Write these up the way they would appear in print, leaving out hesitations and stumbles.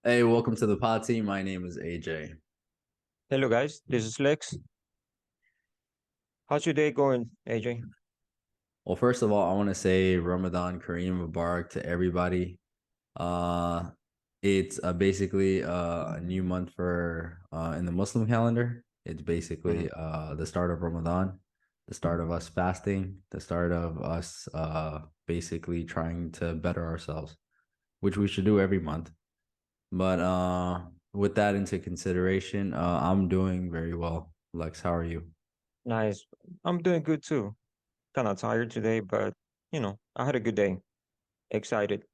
Hey, welcome to the pod team. My name is AJ. Hello guys, this is Lex. How's your day going, AJ? Well, first of all, I want to say Ramadan Kareem Mubarak to everybody. Uh, it's basically a new month for in the Muslim calendar. It's Mhm. basically the start of Ramadan, the start of us fasting, the start of us basically trying to better ourselves, which we should do every month. But with that into consideration, I'm doing very well. Lex, how are you? Nice. I'm doing good too. Kind of tired today, but I had a good day. Excited.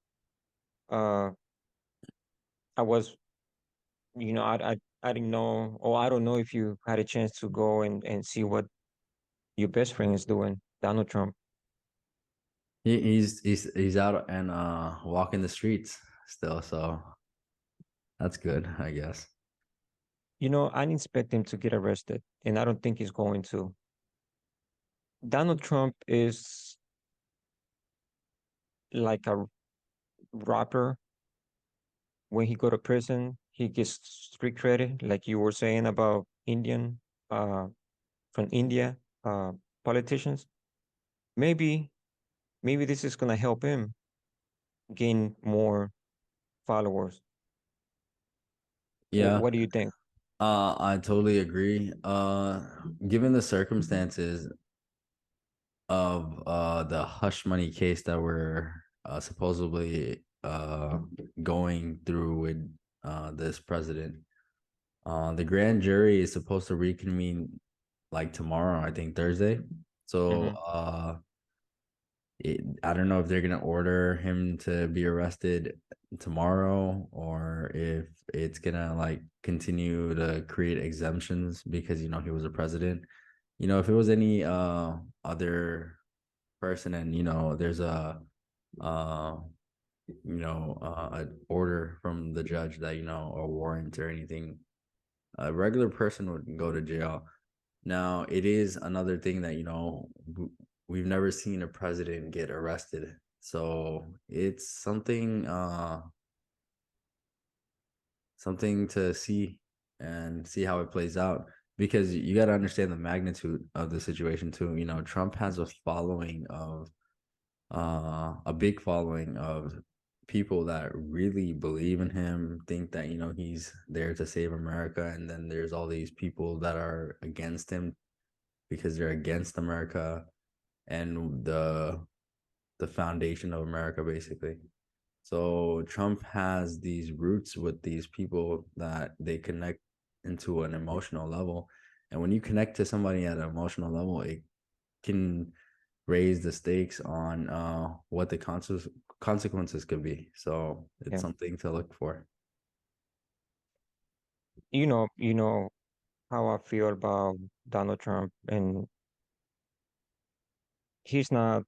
Uh, I was, I didn't know, or I don't know if you had a chance to go and see what your best friend is doing, Donald Trump. He's out and walking the streets still, so that's good, I guess. I didn't expect him to get arrested, and I don't think he's going to. Donald Trump is like a rapper. When he go to prison, he gets street credit, like you were saying about Indian, uh, from India, politicians. Maybe, maybe this is gonna help him gain more followers. Yeah, What do you think? I totally agree. Given the circumstances of the hush money case that we're supposedly going through with this president, the grand jury is supposed to reconvene like tomorrow, I think Thursday. So Hmm. I don't know if they're gonna order him to be arrested tomorrow or if it's gonna like continue to create exemptions because he was a president. If it was any other person and there's uh an order from the judge that a warrant or anything, a regular person would go to jail. Now, it is another thing that, we've never seen a president get arrested. So it's something to see and see how it plays out because you got to understand the magnitude of the situation too. Trump has a big following of people that really believe in him, think that he's there to save America, and then there's all these people that are against him because they're against America and the foundation of America, basically. So Trump has these roots with these people that they connect into an emotional level. And when you connect to somebody at an emotional level, it can raise the stakes on what the consequences could be. So it's Yeah, something to look for. you know how I feel about Donald Trump, and he's not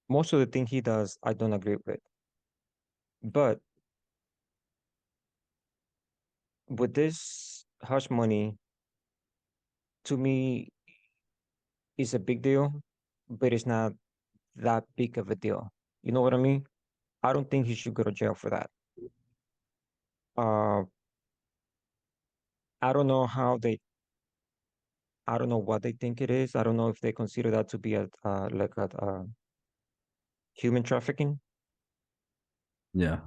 most of the thing he does. I don't agree with, but with this hush money, to me, is a big deal, but it's not that big of a deal. You know what I mean? I don't think he should go to jail for that. Uh, I don't know how they, I don't know what they think it is. I don't know if they consider that to be a like a human trafficking. Yeah.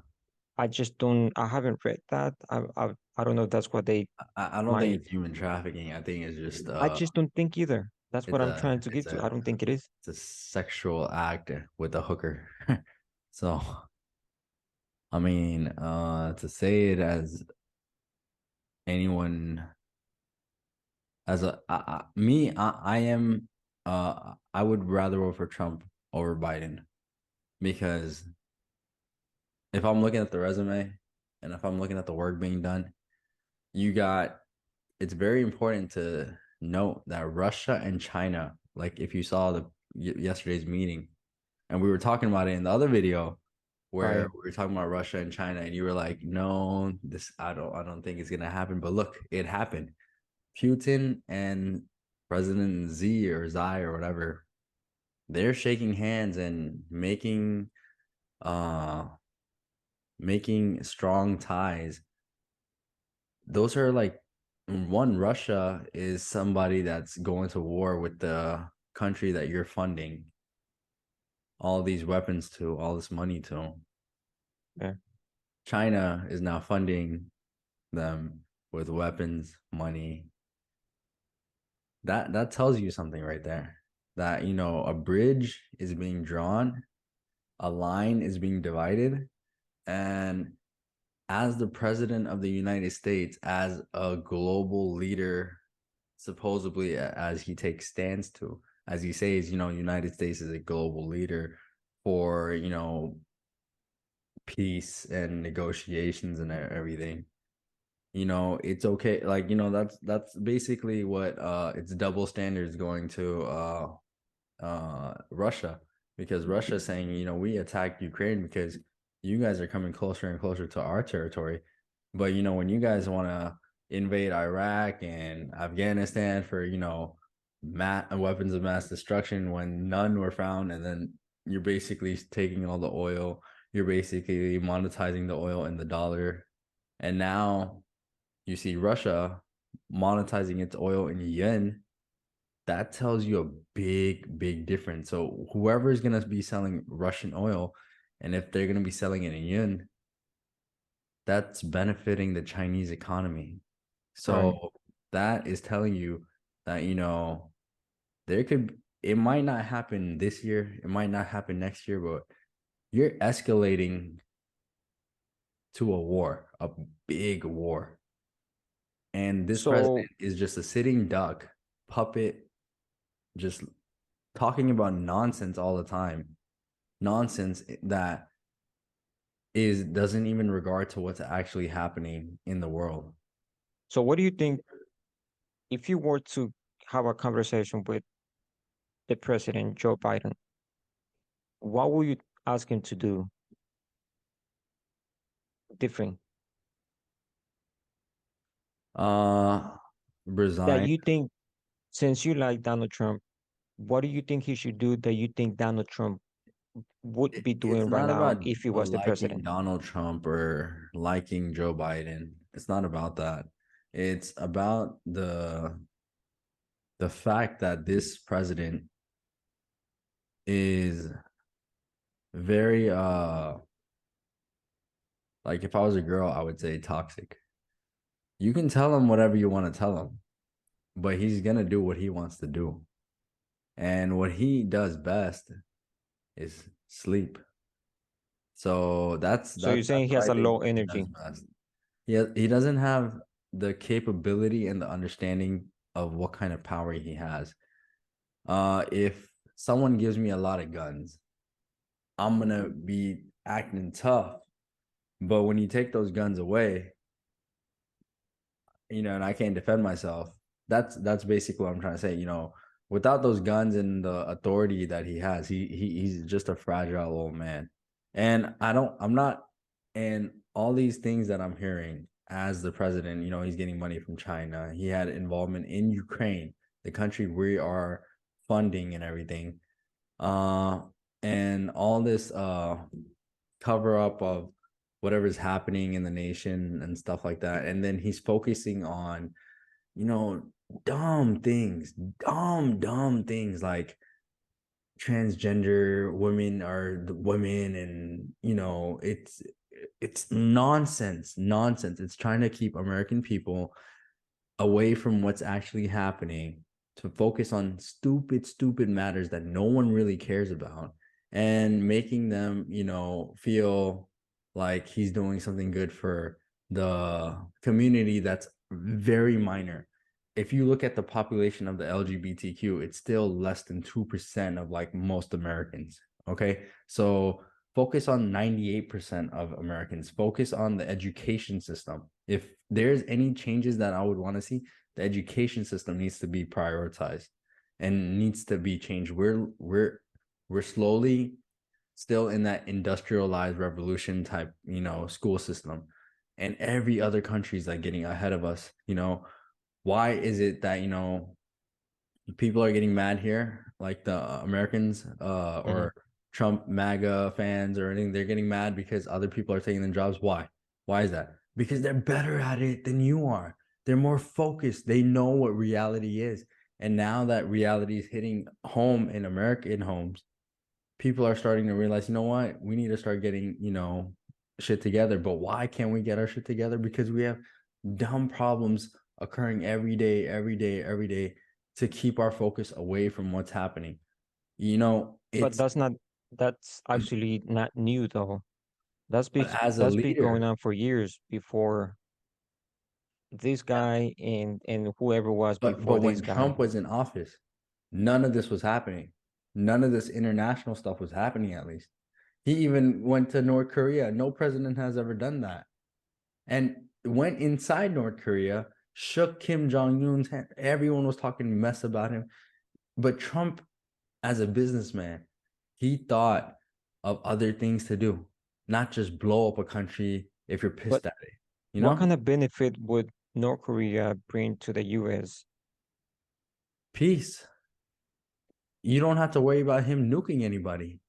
I just don't. I haven't read that. I don't know if that's what they I don't think might. it's human trafficking. I think it's just I just don't think either. That's what it's I'm a trying to it's get to. a I don't think it is. it's a sexual act with a hooker. So I mean, to say it as anyone as I am I would rather vote for Trump over Biden because if I'm looking at the resume and if I'm looking at the work being done, you got it's very important to note that Russia and China, like if you saw the yesterday's meeting, and we were talking about it in the other video where Right. we were talking about Russia and China, and you were like, "No, this I don't think it's gonna happen." But look, it happened. Putin and President Z or Xi or whatever, they're shaking hands and making uh making strong ties. Those are like one, Russia is somebody that's going to war with the country that you're funding all these weapons to, all this money to. Yeah. China is now funding them with weapons, money. That tells you something right there. That, a bridge is being drawn, a line is being divided, and as the president of the United States, as a global leader, supposedly as he takes stands to, as he says, United States is a global leader for, peace and negotiations and everything. It's okay. Like, that's basically what it's double standards going to Russia, because Russia is saying, we attacked Ukraine because you guys are coming closer and closer to our territory. But when you guys want to invade Iraq and Afghanistan for, weapons of mass destruction when none were found, and then you're basically taking all the oil, you're basically monetizing the oil in the dollar. And now you see Russia monetizing its oil in yen. That tells you a big, big difference. So whoever is going to be selling Russian oil, and if they're going to be selling it in yen, that's benefiting the Chinese economy. Right. So that is telling you that, it might not happen this year, it might not happen next year, but you're escalating to a war, a big war. And this So president is just a sitting duck, puppet, just talking about nonsense all the time. Nonsense that is doesn't even regard to what's actually happening in the world. so what do you think if you were to have a conversation with the president, Joe Biden, what would you ask him to do different Uh that Resign. you think, since you like Donald Trump, what do you think he should do that you think Donald Trump would be It's doing right not now about if he was the liking president? Donald Trump or liking Joe Biden. It's not about that. It's about the fact that this president is very like, if I was a girl, I would say toxic. You can tell him whatever you want to tell him, but he's gonna do what he wants to do. And what he does best is sleep. So that's So you're that's saying he what has I a think low he does energy. best. He doesn't have the capability and the understanding of what kind of power he has. If someone gives me a lot of guns, I'm gonna be acting tough. But when you take those guns away, and I can't defend myself. That's basically what I'm trying to say. Without those guns and the authority that he has, he's just a fragile old man. And I'm not, and all these things that I'm hearing as the president, he's getting money from China. He had involvement in Ukraine, the country we are funding and everything. Uh, and all this cover up of whatever's happening in the nation and stuff like that. And then he's focusing on, you know, dumb things, dumb things like transgender women are the women, and it's nonsense. It's trying to keep American people away from what's actually happening, to focus on stupid matters that no one really cares about, and making them, feel like he's doing something good for the community that's very minor. If you look at the population of the LGBTQ, it's still less than 2% of like most Americans. Okay. So focus on 98% of Americans, focus on the education system. If there's any changes that I would want to see, the education system needs to be prioritized and needs to be changed. We're slowly still in that industrialized revolution type, school system. And every other country is like getting ahead of us. Why is it that, people are getting mad here, like the Americans, Hmm. or Trump MAGA fans or anything, they're getting mad because other people are taking their jobs. Why? Why is that? Because they're better at it than you are. They're more focused. They know what reality is. And now that reality is hitting home in American homes, people are starting to realize, you know what? We need to start getting, shit together. But why can't we get our shit together? Because we have dumb problems occurring every day, every day, every day to keep our focus away from what's happening. But It's that's actually not new though. but as a That's been going leader, on for years before this guy and whoever was but before this when guy. Trump was in office, none of this was happening. None of this international stuff was happening, at least. He even went to North Korea. No president has ever done that. And went inside North Korea, shook Kim Jong Un's hand. Everyone was talking mess about him. But Trump, as a businessman, he thought of other things to do, not just blow up a country if you're But pissed at it. You what kind know, of benefit would North Korea bring to the US? peace. You don't have to worry about him nuking anybody.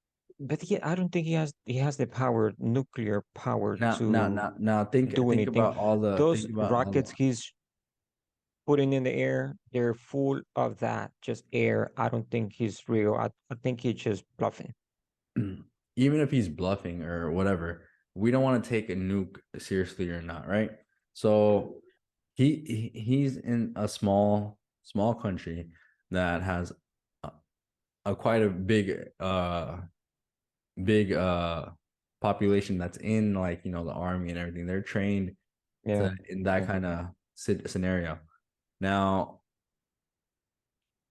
But I don't think he has the power, nuclear power to Now. Think do think anything. about all the Those think about all rockets he's putting in the air, they're full of that, just air. I don't think he's real. I think he's just bluffing. the even if he's bluffing or whatever, we don't want to take a nuke seriously or not, right? So he's in a small country that has a quite a big population that's in, like, the army and everything. They're trained to Yeah. in that Yeah. kind of scenario. Now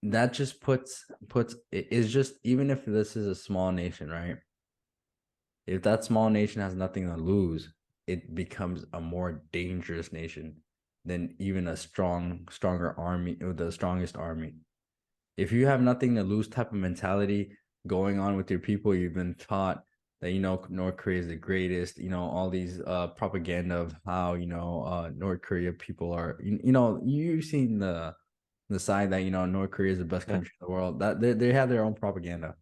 that just puts it is just, even if this is a small nation, right? If that small nation has nothing to lose, it becomes a more dangerous nation than even a stronger army or the strongest army. If you have nothing to lose type of mentality going on with your people, you've been taught that, North Korea is the greatest, all these propaganda of how, North Korea people are, you've seen the side that, North Korea is the best Yeah. country in the world, that they have their own propaganda.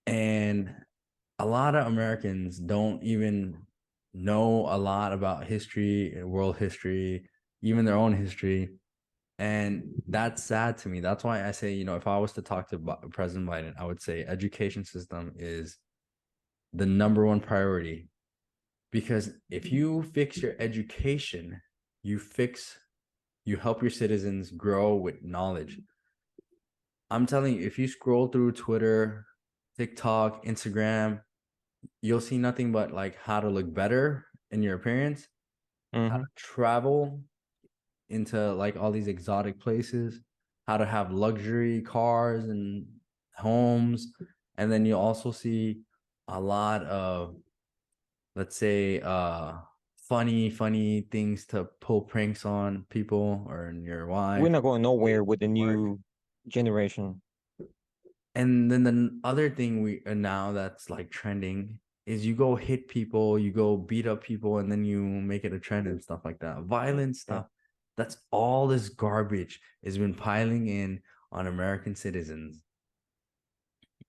And a lot of Americans don't even know a lot about history and world history, even their own history. And that's sad to me. That's why I say, if I was to talk to President Biden, I would say education system is the number one priority. Because if you fix your education, you fix, you help your citizens grow with knowledge. I'm telling you, if you scroll through Twitter, TikTok, Instagram, you'll see nothing but like how to look better in your appearance, how to Hmm. travel into like all these exotic places, how to have luxury cars and homes. And then you also see a lot of, let's say, funny things to pull pranks on people or your We're wife not going or nowhere with the work. new generation. And then the other thing we now that's like trending is you go hit people, you go beat up people, and then you make it a trend and stuff like that. Violent Yeah. stuff. That's all this garbage has been piling in on American citizens.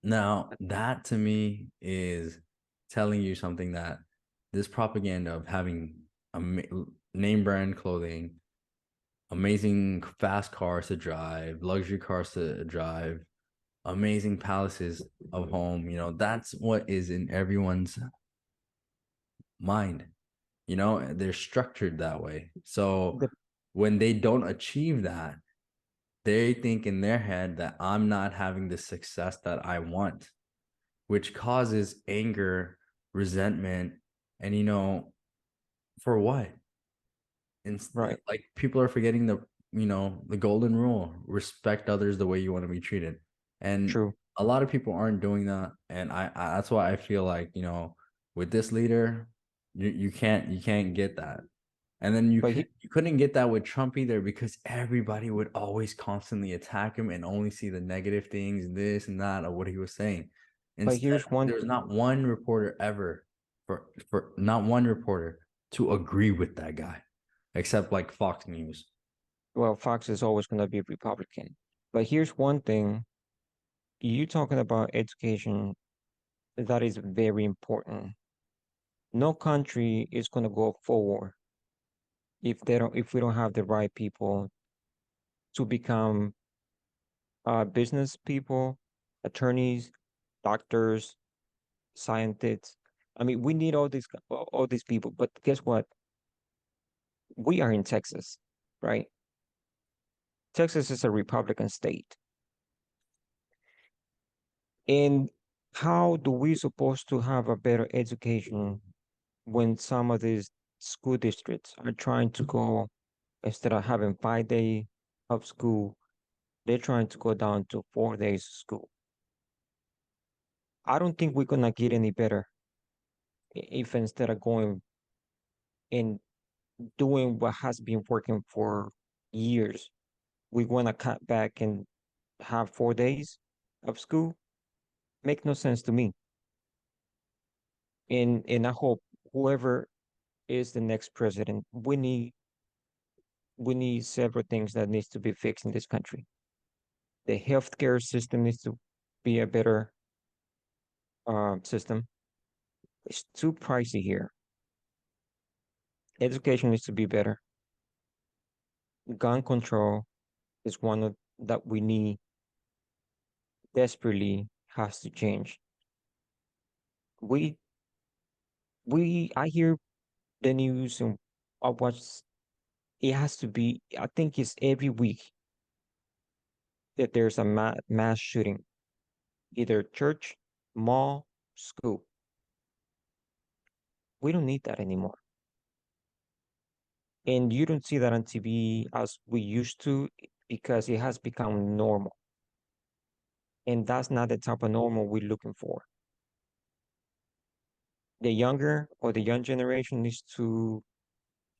Now, that to me is telling you something, that this propaganda of having name brand clothing, amazing fast cars to drive, luxury cars to drive, amazing palaces of home, that's what is in everyone's mind. They're structured that way. So The, when they don't achieve that, they think in their head that I'm not having the success that I want, which causes anger, resentment, and, for what? And right. like, people are forgetting the golden rule: respect others the way you want to be treated. And True. a lot of people aren't doing that, and I that's why I feel like, with this leader, you can't get that. And then But you couldn't get that with Trump either, because everybody would always constantly attack him and only see the negative things, this and that, of what he was saying. Instead, here's one. there was not one reporter ever, for not one reporter, to agree with that guy, except like Fox News. Well, Fox is always going to be Republican. But here's one thing. you talking about education, that is very important. No country is going to go forward if we don't have the right people to become business people, attorneys, doctors, scientists. I mean, we need all these people. But guess what? We are in Texas, right? Texas is a Republican state. And how do we supposed to have a better education when some of these school districts are trying to go, instead of having 5 days of school, they're trying to go down to 4 days of school. I don't think we're gonna get any better if instead of going and doing what has been working for years, we want to cut back and have 4 days of school. Make no sense to me. And I hope whoever is the next president, we need several things that needs to be fixed in this country. The healthcare system needs to be a better system. It's too pricey here. Education needs to be better. Gun control is one of that we need desperately has to change. We I hear the news and I watch. It has to be. I think it's every week that there's a mass shooting, either church, mall, school. We don't need that anymore. And you don't see that on TV as we used to because it has become normal. And that's not the type of normal we're looking for. The younger or the young generation needs to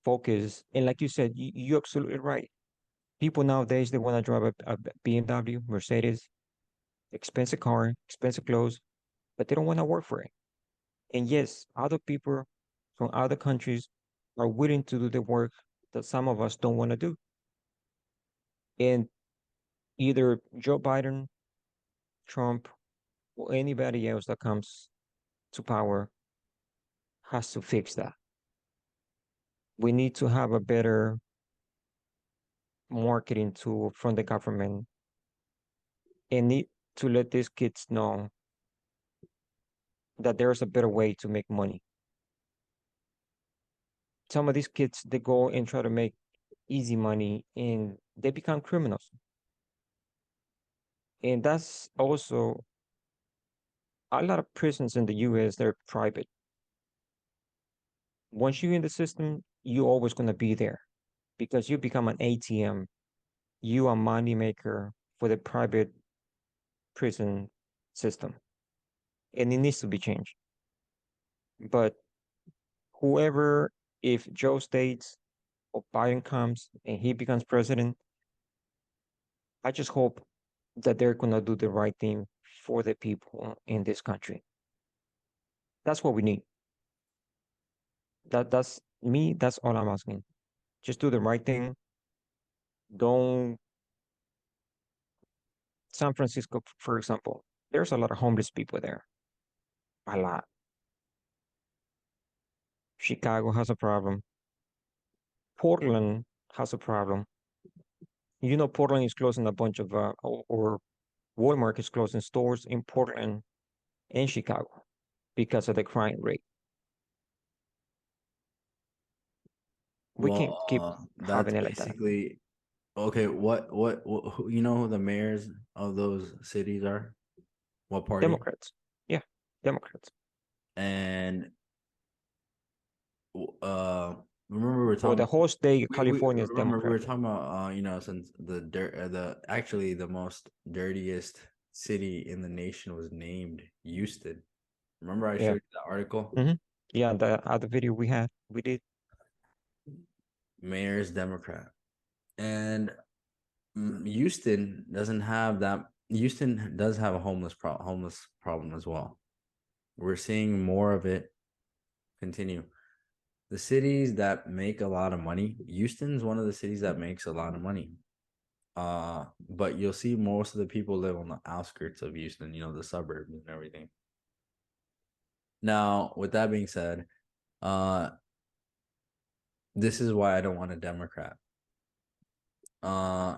focus. And like you said, you're absolutely right. People nowadays, they want to drive a BMW, Mercedes, expensive car, expensive clothes, but they don't want to work for it. And yes, other people from other countries are willing to do the work that some of us don't want to do. And either Joe Biden, Trump, or anybody else that comes to power has to fix that. We need to have a better marketing tool from the government and need to let these kids know that there's a better way to make money. Some of these kids, they go and try to make easy money and they become criminals. And that's also a lot of prisons in the US, they're private. Once you're in the system, you're always going to be there because you become an ATM. You are money maker for the private prison system. And it needs to be changed. But whoever, if Joe states or Biden comes and he becomes president, I just hope that they're going to do the right thing for the people in this country. That's what we need. That's me. That's all I'm asking. Just do the right thing. Don't. San Francisco, for example, there's a lot of homeless people there. A lot. Chicago has a problem. Portland has a problem. You know, Portland is closing a bunch of, or Walmart is closing stores in Portland and Chicago because of the crime rate. We can't Well, keep that's having it like that. basically okay. You know who the mayors of those cities are? What party? Democrats. Yeah, Democrats. And uh, remember we were Or talking the about whole state, we California is remember we were Democrat. talking about since the dirt the actually the most dirtiest city in the nation was named Houston. Remember I showed Yeah. you the article? Hmm. Yeah, the other video we did. Mayor's Democrat. And Houston doesn't have that. Houston does have a homeless problem as well. We're seeing more of it continue. The cities that make a lot of money, Houston's one of the cities that makes a lot of money. But you'll see most of the people live on the outskirts of Houston, the suburbs and everything. Now, with that being said, uh, this is why I don't want a Democrat uh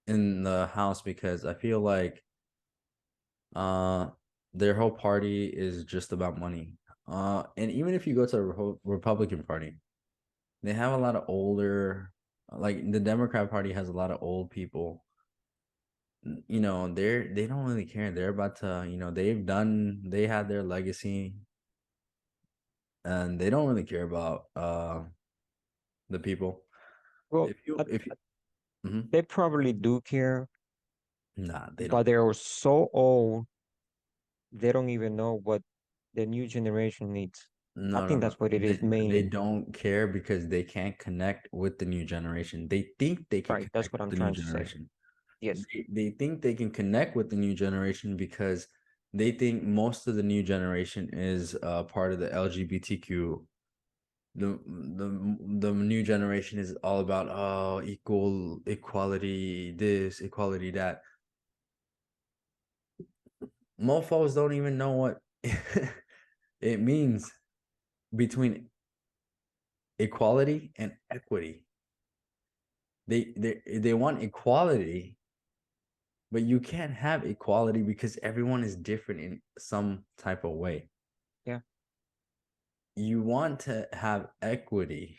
in the House, because I feel like uh their whole party is just about money. And even if you go to the Republican Party, they have a lot of older, like the Democrat Party has a lot of old people. They don't really care. They're about to, they had their legacy, and they don't really care about the people. Well, If you mhm. they probably do care, Nah, they but don't. they're so old they don't even know what the new generation needs. I No, no, think no. that's what it is They mainly. don't care because they can't connect with the new generation. They think they can Right. That's connect what with I'm the new trying to say. generation. Yes. They think they can connect with the new generation because they think most of the new generation is part of the LGBTQ. The new generation is all about equality, this, equality, that. Mofos don't even know what it means between equality and equity. They want equality, but you can't have equality because everyone is different in some type of way. Yeah. You want to have equity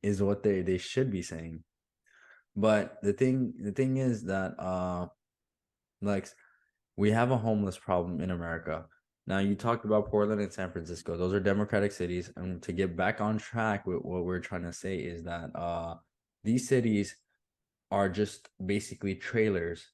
is what they should be saying. But the thing is that like we have a homeless problem in America. Now you talked about Portland and San Francisco. Those are democratic cities. And to get back on track with what we're trying to say is that these cities are just basically trailers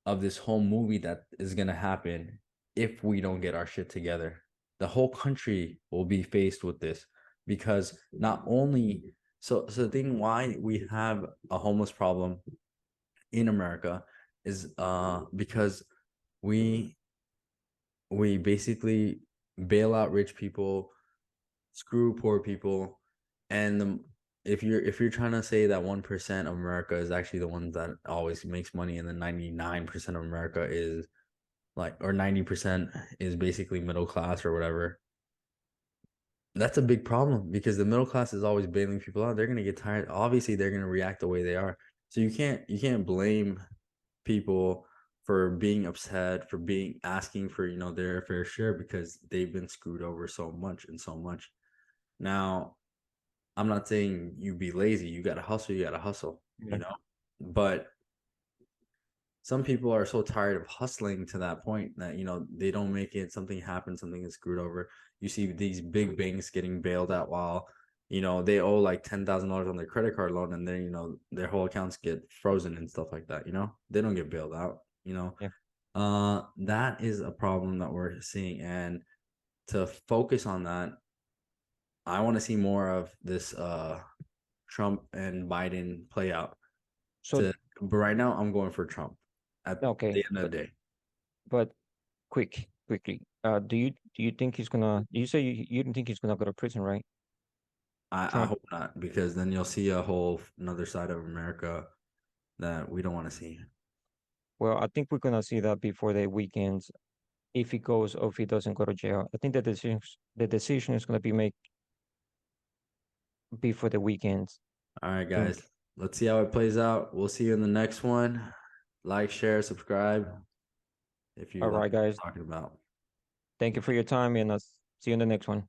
of this whole movie that is going to happen if we don't get our shit together. The whole country will be faced with this, because not only, so the thing why we have a homeless problem in America is because we we basically bail out rich people, screw poor people, and if you're trying to say that 1% of America is actually the ones that always makes money, and then 99% of America is like, or 90% is basically middle class or whatever. That's a big problem because the middle class is always bailing people out. They're gonna get tired. Obviously, they're gonna react the way they are. So you can't blame people for being upset, for being asking for their fair share, because they've been screwed over so much and so much. Now, I'm not saying you be lazy. You gotta hustle. You gotta hustle. Yeah. But some people are so tired of hustling to that point that they don't make it. Something happens. Something is screwed over. You see these big banks getting bailed out while they owe like $10,000 on their credit card loan, and then their whole accounts get frozen and stuff like that. They don't get bailed out. Yeah. That is a problem that we're seeing, and to focus on that, I want to see more of this Trump and Biden play out. So But right now, I'm going for Trump at okay, the end of the day. but quickly. Do you think he's gonna? You say you don't think he's gonna go to prison, right? I Trump. hope not, because then you'll see a whole another side of America that we don't want to see. Well, I think we're gonna see that before the weekends if he goes or if he doesn't go to jail. I think the decision is gonna be made before the weekends. All right, I think. guys, let's see how it plays out. We'll see you in the next one. Like, share, subscribe if you All like right, what guys. we're talking about. Thank you for your time, and I'll see you in the next one.